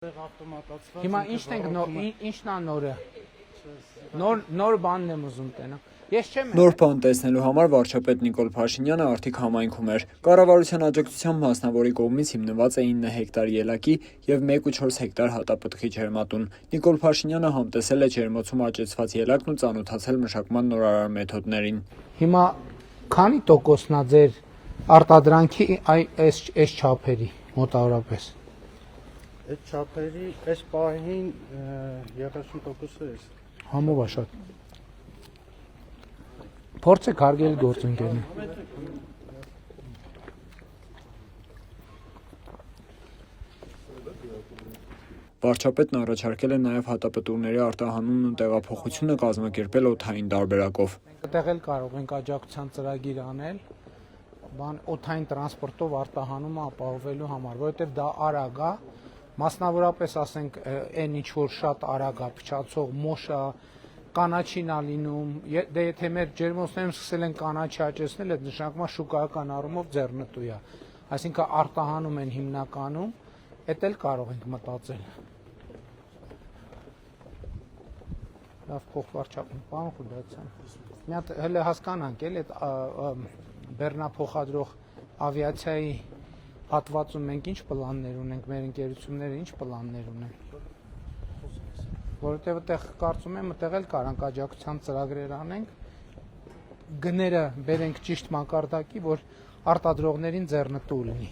Հիմա ինչն է նորը։ Նոր բանն եմ ուզում տենամ։ Նոր բան տեսնելու համար վարչապետ Նիկոլ Փաշինյանը արդիք համայնքում էր։ Կառավարության աջակցությամբ մասնավորի կողմից հիմնված է 9 հեկտար ելակի եւ 1.4 հեկտար հատապտղի ջերմատուն։ Նիկոլ Փաշինյանը համտեսել է ջերմոցում աճեցված ելակն ու ծանոթացել մշակման նորարար մեթոդներին։ Հիմա քանի տոկոսն է ձեր արտադրանքի այս չափերի մոտավորապես։ Այդ չափերի այս պահին 30% է։ Համով է շատ։ Փորձեք հարգել գործընկերներ։ Վարչապետն առաջարկել է նաև հատապտուղների արտահանումն ու տեղափոխությունը կազմակերպել օդային տարբերակով։ Այդտեղ էլ կարող ենք աջակցության ծրագիր անել, օդային տրանսպորտով արտահանումը ապահովելու համար, որովհետև դա արագ է, մասնավորապես ասենք այն ինչ որ շատ արագ է փչացող մոշա, կանաչին է լինում, դե եթե մեր ջերմոցներում սկսել են կանաչի աճեցնել, այդ նշանակում է շուկայական առումով ձեռնտու է, այսինքն արտահանում են հիմնականում, էդ էլ կարող ենք մտածել։ Լավ փոխվարչապետ, պարոն Խուդացյան, մի հատ հələ հասկանանք էլ այդ բեռնափոխադրող ավիացիայի հատվածում մենք ինչ պլաններ ունենք, մեր ընկերությունները ինչ պլաններ ունեն։ Որովհետև այդտեղ կարծում եմ այդտեղ էլ կարանք աջակցության ծրագրեր անենք, գները բերենք ճիշտ մակարդակի, որ արտադրողներին ձեռնտու լինի։